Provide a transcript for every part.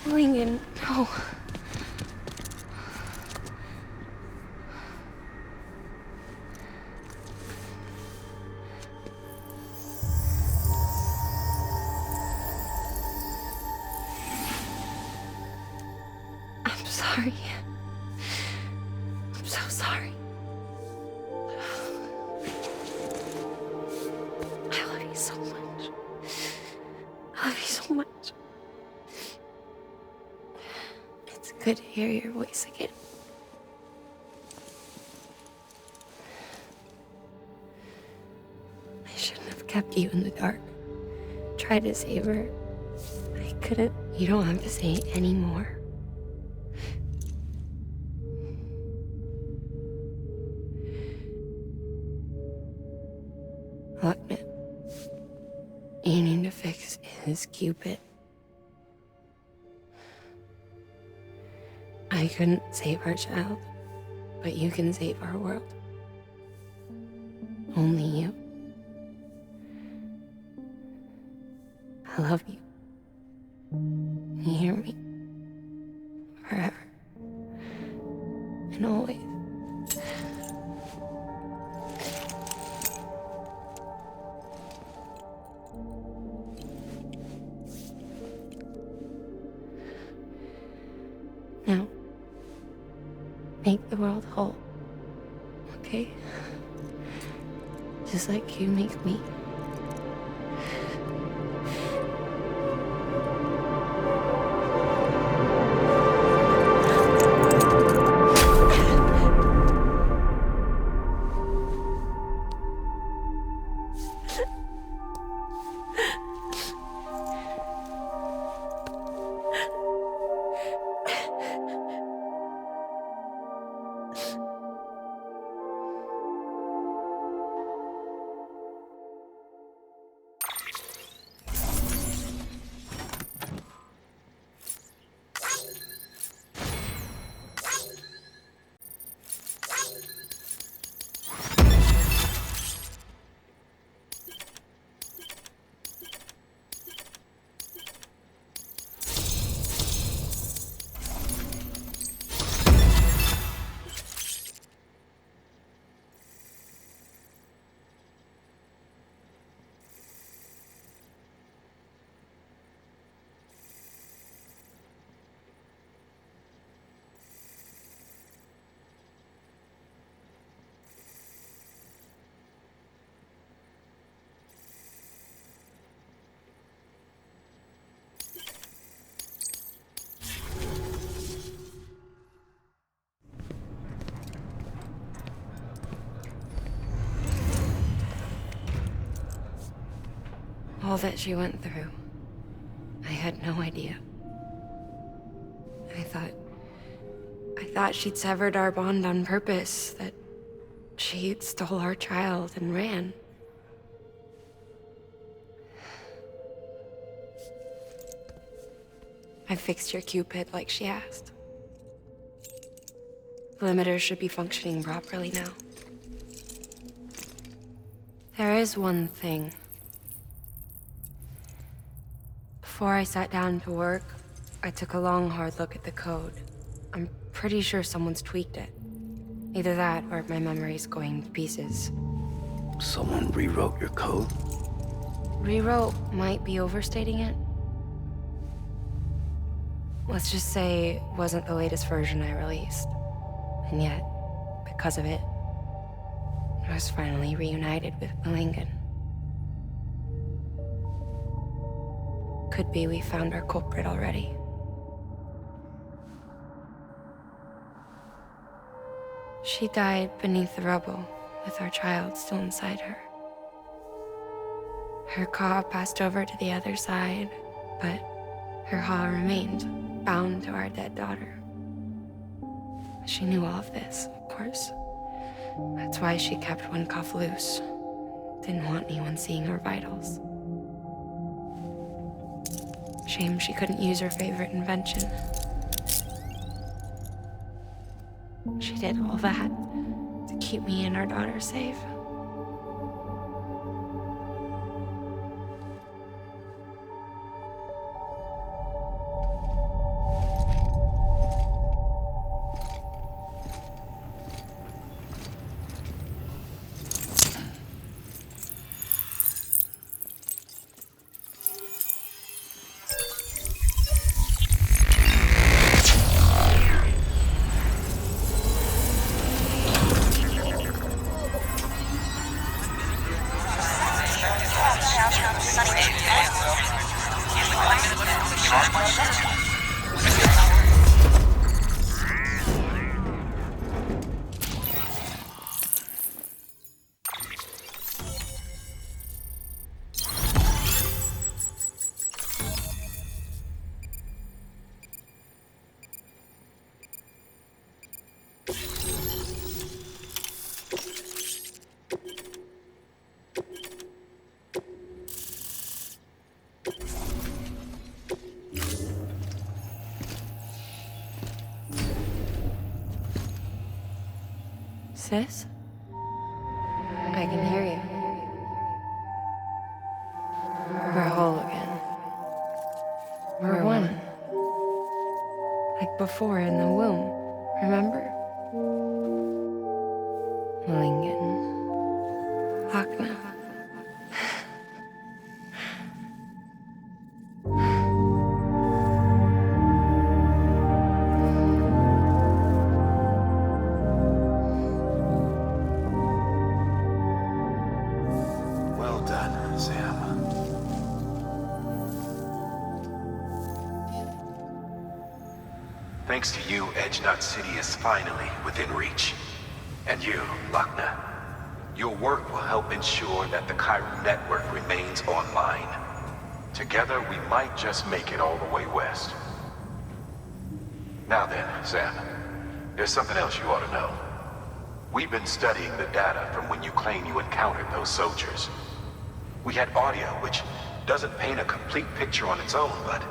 Lincoln, no. I'm sorry. I'm so sorry. I love you so much. I love you so much. It's good to hear your voice again. I shouldn't have kept you in the dark. Tried to save her. I couldn't. You don't have to say any more. Look, man. You need to fix his Cupid. I couldn't save our child, but you can save our world. Only you. I love you. You hear me? Forever. And always. Now, make the world whole, okay? Just like you make me. All that she went through, I had no idea. I thought she'd severed our bond on purpose, that She stole our child and ran. I fixed your Cupid like she asked. The limiter should be functioning properly now. There is one thing. Before I sat down to work, I took a long, hard look at the code. I'm pretty sure someone's tweaked it. Either that, or my memory's going to pieces. Someone rewrote your code? Rewrote might be overstating it. Let's just say it wasn't the latest version I released. And yet, because of it, I was finally reunited with Malingan. Could be we found our culprit already. She died beneath the rubble, with our child still inside her. Her Ka passed over to the other side, but her Ha remained, bound to our dead daughter. She knew all of this, of course. That's why she kept one cuff loose. Didn't want anyone seeing her vitals. Shame she couldn't use her favorite invention. She did all that to keep me and our daughter safe. Sis? I can hear you. We're whole again. We're one. Like before in the womb, remember? Malingan. Akna. Well done, Sam. Thanks to you, Edgenut City is finally within reach. And you, Lakna. Your work will help ensure that the Chiral network remains online. Together, we might just make it all the way west. Now then, Sam, there's something else you ought to know. We've been studying the data from when you claim you encountered those soldiers. We had audio, which doesn't paint a complete picture on its own, but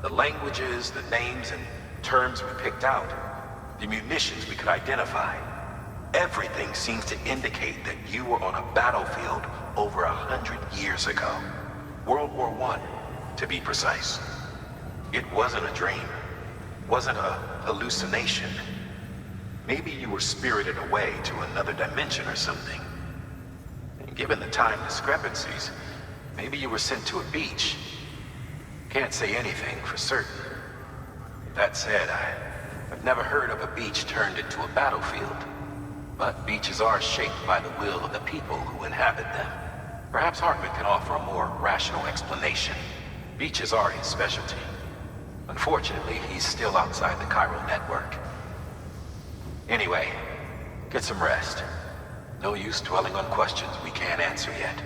the languages, the names, and terms we picked out, the munitions we could identify, everything seems to indicate that you were on a battlefield over 100 years ago. World War I, to be precise. It wasn't a dream. Wasn't a hallucination. Maybe you were spirited away to another dimension or something. And given the time discrepancies, maybe you were sent to a beach. Can't say anything for certain. That said, I've never heard of a beach turned into a battlefield. But beaches are shaped by the will of the people who inhabit them. Perhaps Hartman can offer a more rational explanation. Beaches are his specialty. Unfortunately, he's still outside the Chiral network. Anyway, get some rest. No use dwelling on questions we can't answer yet.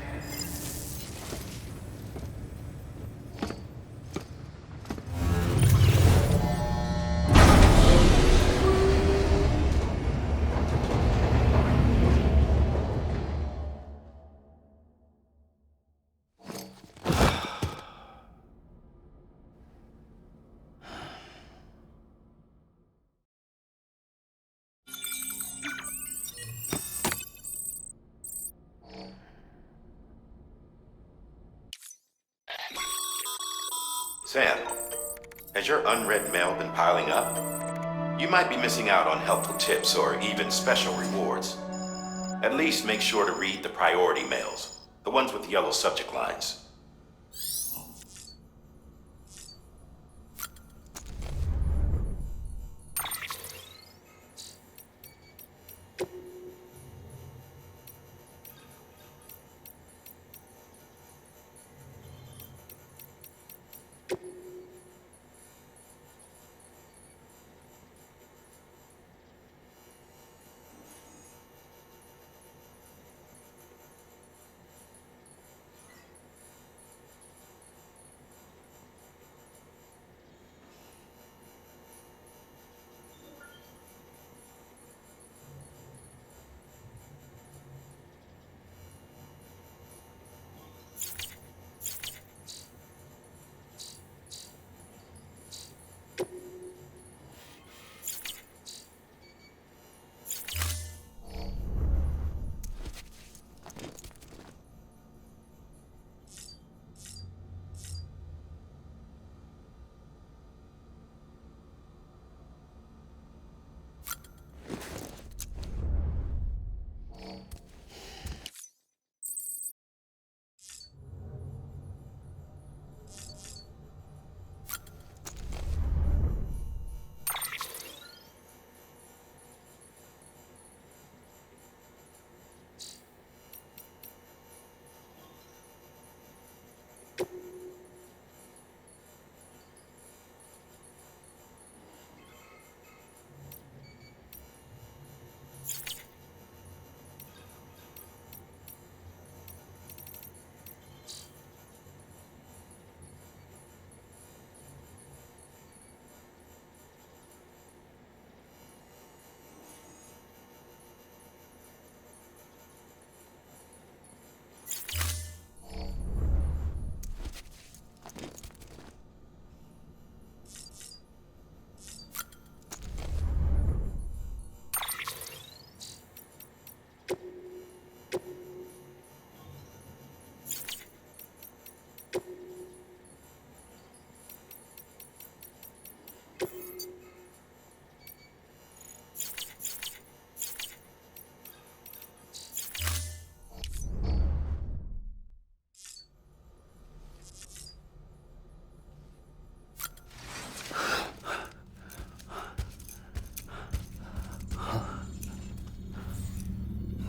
Sam, has your unread mail been piling up? You might be missing out on helpful tips or even special rewards. At least make sure to read the priority mails, the ones with yellow subject lines.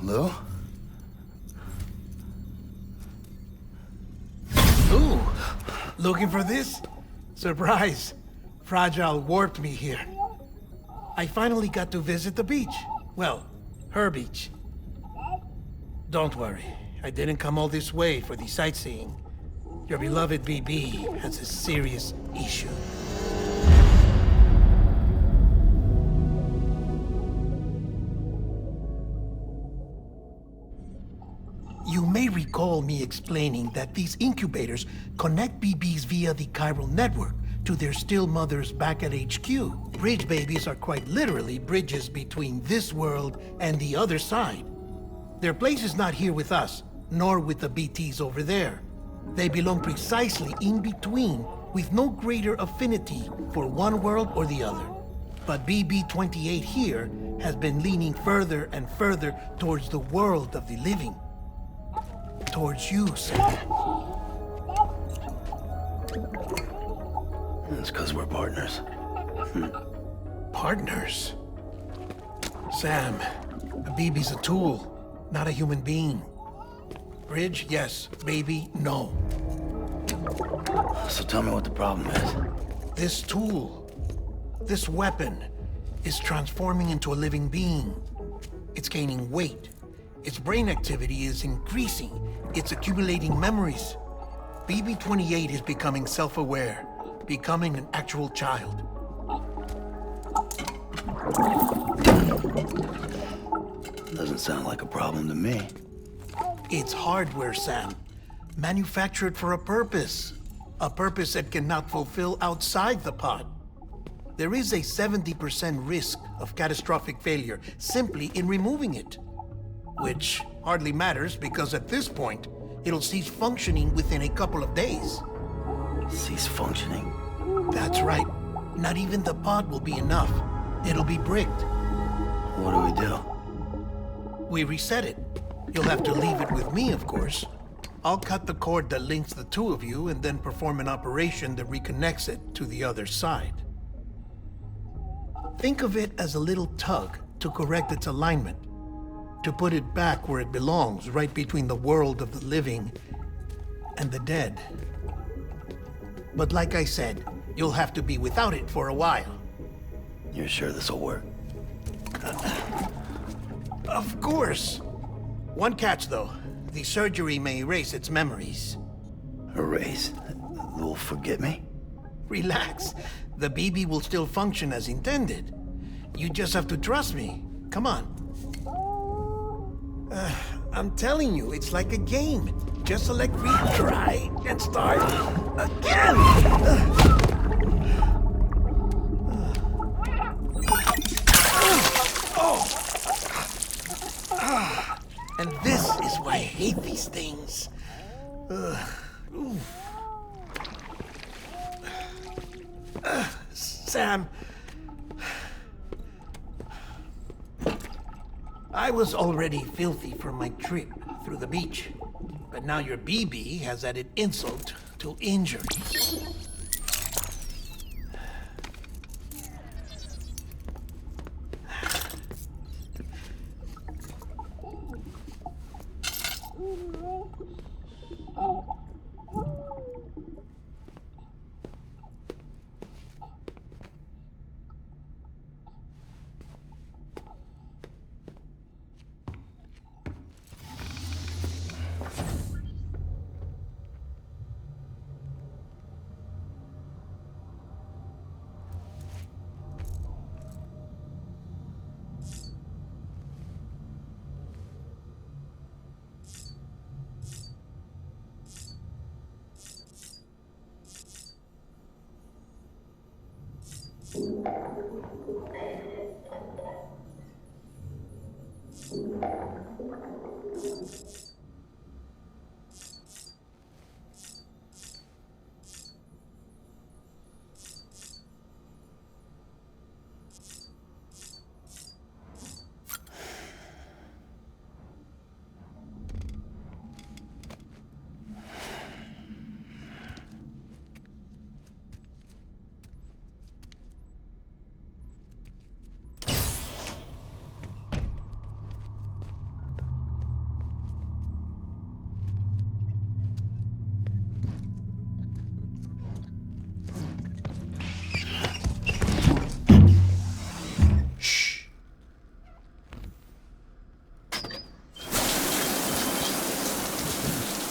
Hello? Ooh, looking for this? Surprise. Fragile warped me here. I finally got to visit the beach. Well, her beach. Don't worry, I didn't come all this way for the sightseeing. Your beloved BB has a serious issue. You may recall me explaining that these incubators connect BBs via the chiral network to their still mothers back at HQ. Bridge babies are quite literally bridges between this world and the other side. Their place is not here with us, nor with the BTs over there. They belong precisely in between, with no greater affinity for one world or the other. But BB-28 here has been leaning further and further towards the world of the living. Towards you, Sam. That's because we're partners. Partners? Sam, a BB's a tool, not a human being. Bridge, yes. Baby, no. So tell me what the problem is. This tool, this weapon, is transforming into a living being. It's gaining weight. Its brain activity is increasing. It's accumulating memories. BB-28 is becoming self-aware, becoming an actual child. Doesn't sound like a problem to me. It's hardware, Sam. Manufactured for a purpose. A purpose it cannot fulfill outside the pod. There is a 70% risk of catastrophic failure simply in removing it. Which hardly matters because at this point, it'll cease functioning within a couple of days. Cease functioning. That's right. Not even the pod will be enough. It'll be bricked. What do we do? We reset it. You'll have to leave it with me, of course. I'll cut the cord that links the two of you and then perform an operation that reconnects it to the other side. Think of it as a little tug to correct its alignment, to put it back where it belongs, right between the world of the living and the dead. But like I said, you'll have to be without it for a while. You're sure this'll work? Of course. One catch, though. The surgery may erase its memories. Erase? Will forget me? Relax. The BB will still function as intended. You just have to trust me. Come on. I'm telling you, it's like a game. Just select retry and start again. And this is why I hate these things. Sam, I was already filthy from my trip through the beach, but now your BB has added insult to injury.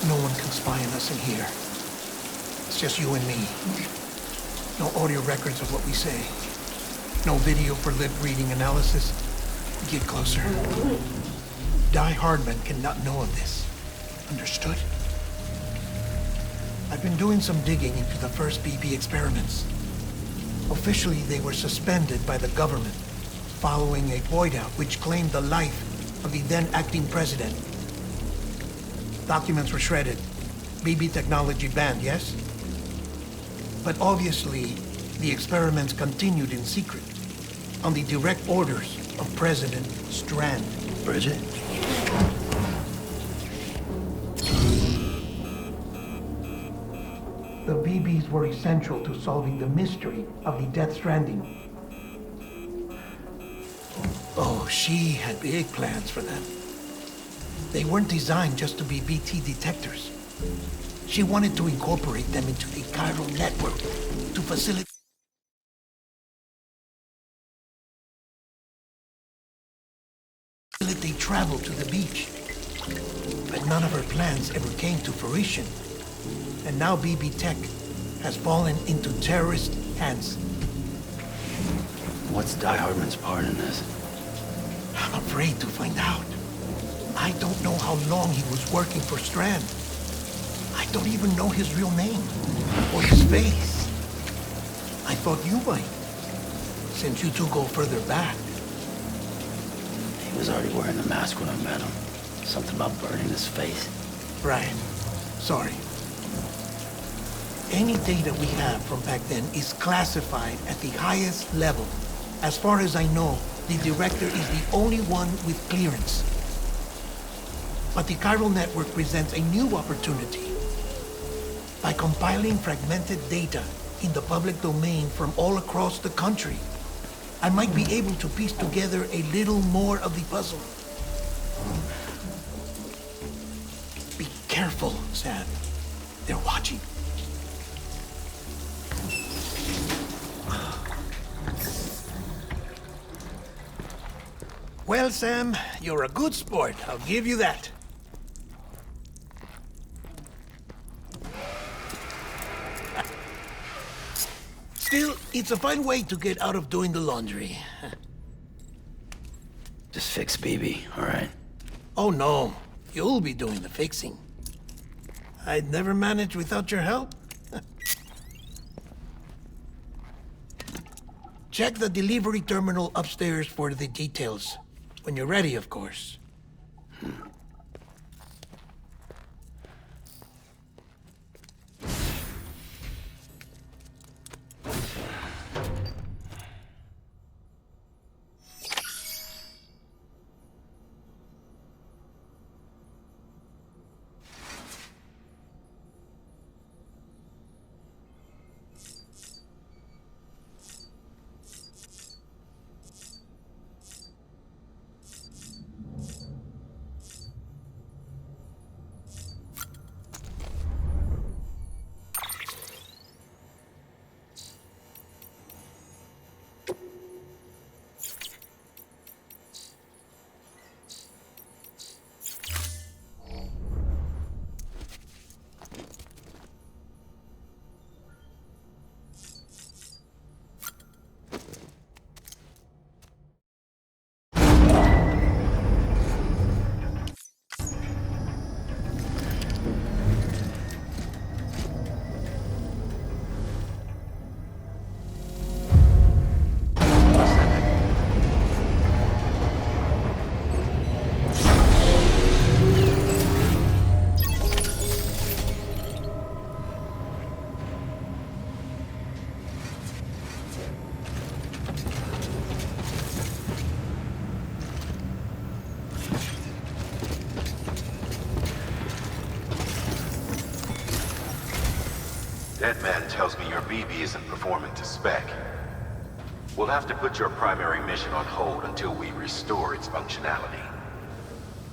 No one can spy on us in here. It's just you and me. No audio records of what we say. No video for lip-reading analysis. Get closer. Die Hardman cannot know of this. Understood? I've been doing some digging into the first BB experiments. Officially, they were suspended by the government following a void-out which claimed the life of the then-acting president. Documents were shredded. BB technology banned, yes? But obviously, the experiments continued in secret, on the direct orders of President Strand. Bridget? The BBs were essential to solving the mystery of the Death Stranding. Oh, she had big plans for them. They weren't designed just to be BT detectors. She wanted to incorporate them into the chiral network to facilitate travel to the beach. But none of her plans ever came to fruition. And now BB Tech has fallen into terrorist hands. What's Die Hardman's part in this? I'm afraid to find out. I don't know how long he was working for Strand. I don't even know his real name or his face. I thought you might, since you two go further back. He was already wearing the mask when I met him. Something about burning his face. Right. Sorry. Any data we have from back then is classified at the highest level. As far as I know, the director is the only one with clearance. But the chiral network presents a new opportunity. By compiling fragmented data in the public domain from all across the country, I might be able to piece together a little more of the puzzle. Be careful, Sam. They're watching. Well, Sam, you're a good sport. I'll give you that. Still, it's a fine way to get out of doing the laundry. Just fix BB, all right? Oh, no. You'll be doing the fixing. I'd never manage without your help. Check the delivery terminal upstairs for the details. When you're ready, of course. That man tells me your BB isn't performing to spec. We'll have to put your primary mission on hold until we restore its functionality.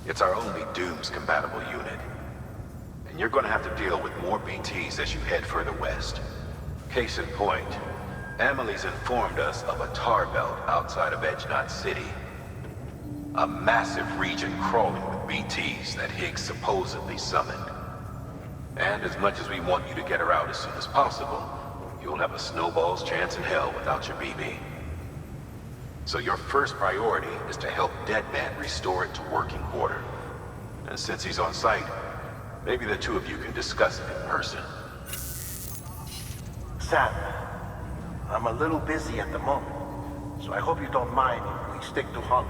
It's our only Dooms-compatible unit. And you're gonna have to deal with more BTs as you head further west. Case in point, Amelie's informed us of a tar belt outside of Edge-Knot City. A massive region crawling with BTs that Higgs supposedly summoned. And as much as we want you to get her out as soon as possible, you'll have a snowball's chance in hell without your BB. So your first priority is to help Deadman restore it to working order. And since he's on site, maybe the two of you can discuss it in person. Sam, I'm a little busy at the moment, so I hope you don't mind if we stick to Hollow.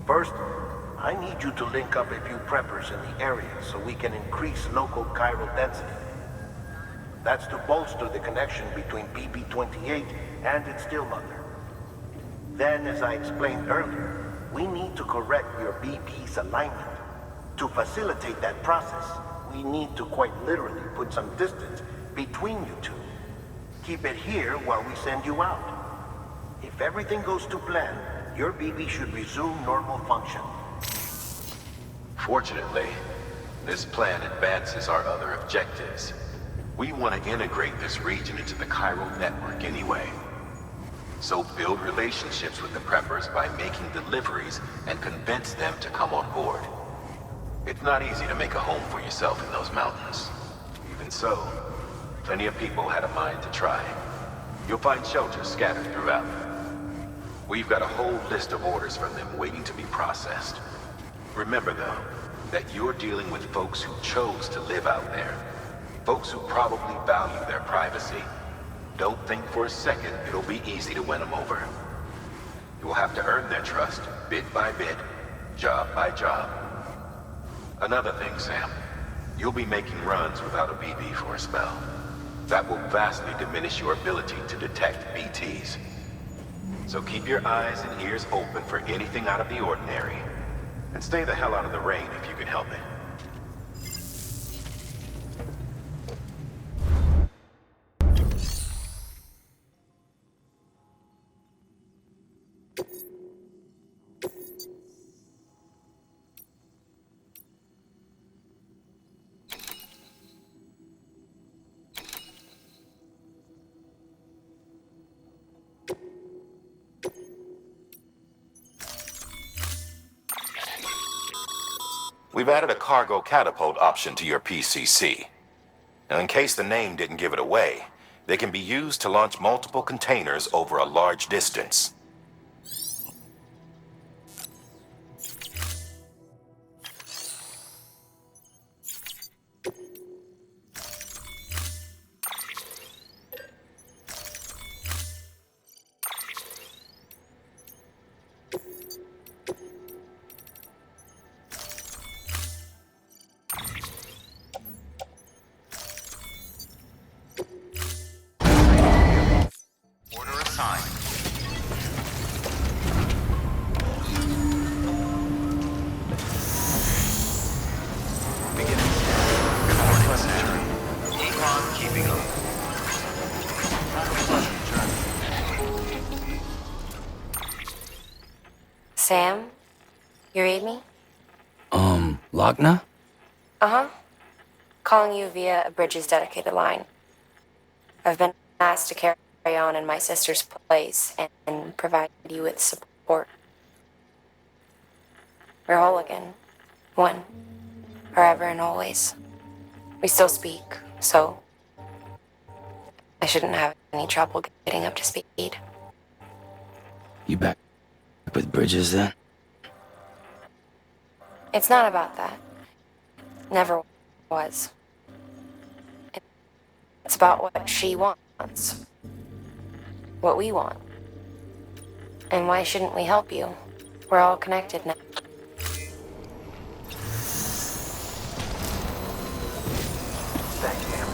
First, I need you to link up a few preppers in the area so we can increase local chiral density. That's to bolster the connection between BB-28 and its stillmother. Then, as I explained earlier, we need to correct your BB's alignment. To facilitate that process, we need to quite literally put some distance between you two. Keep it here while we send you out. If everything goes to plan, your BB should resume normal function. Fortunately, this plan advances our other objectives. We want to integrate this region into the chiral network anyway. So build relationships with the preppers by making deliveries and convince them to come on board. It's not easy to make a home for yourself in those mountains. Even so, plenty of people had a mind to try. You'll find shelters scattered throughout. We've got a whole list of orders from them waiting to be processed. Remember, though, that you're dealing with folks who chose to live out there. Folks who probably value their privacy. Don't think for a second it'll be easy to win them over. You'll have to earn their trust, bit by bit, job by job. Another thing, Sam. You'll be making runs without a BB for a spell. That will vastly diminish your ability to detect BTs. So keep your eyes and ears open for anything out of the ordinary. And stay the hell out of the rain if you can help it. We've added a cargo catapult option to your PCC. Now, in case the name didn't give it away, they can be used to launch multiple containers over a large distance. Order assigned. Beginning scan. Pleasant journey. Econ keeping up. Pleasant journey. Sam? You read me? Lochna? Uh-huh. Calling you via a Bridges dedicated line. I've been asked to carry on in my sister's place and provide you with support. We're whole again. One. Forever and always. We still speak, so I shouldn't have any trouble getting up to speed. You back with Bridges then? It's not about that. Never was. It's about what she wants. What we want. And why shouldn't we help you? We're all connected now. Thank you.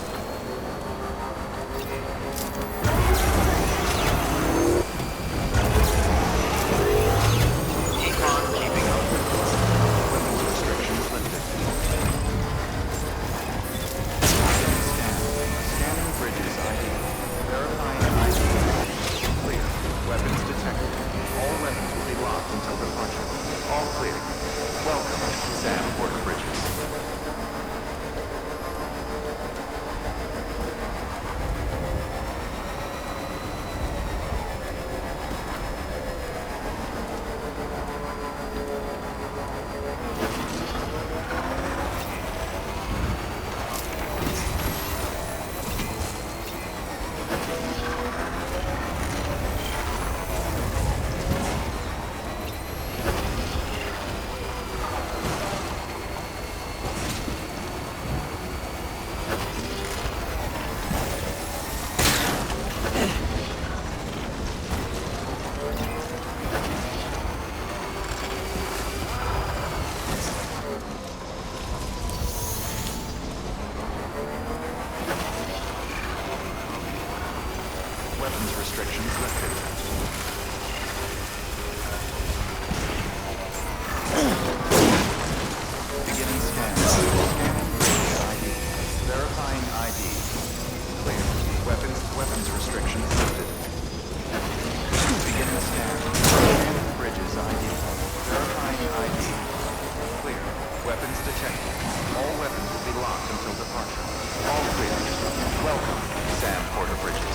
Econ keeping up. Weapons restrictions lifted. Scanning Bridges ID. Verifying ID. Clear. Weapons detected. All weapons will be locked until departure. All clear. Welcome, Sam Porter Bridges. Weapons restrictions lifted. Beginning scan. Scanning Bridges ID. Verifying ID. Clear. Weapons restrictions lifted. Beginning scan. Scanning Bridges ID. Verifying ID. Clear. Weapons detected. All weapons will be locked until departure. All clear. Welcome, Sam Porter Bridges.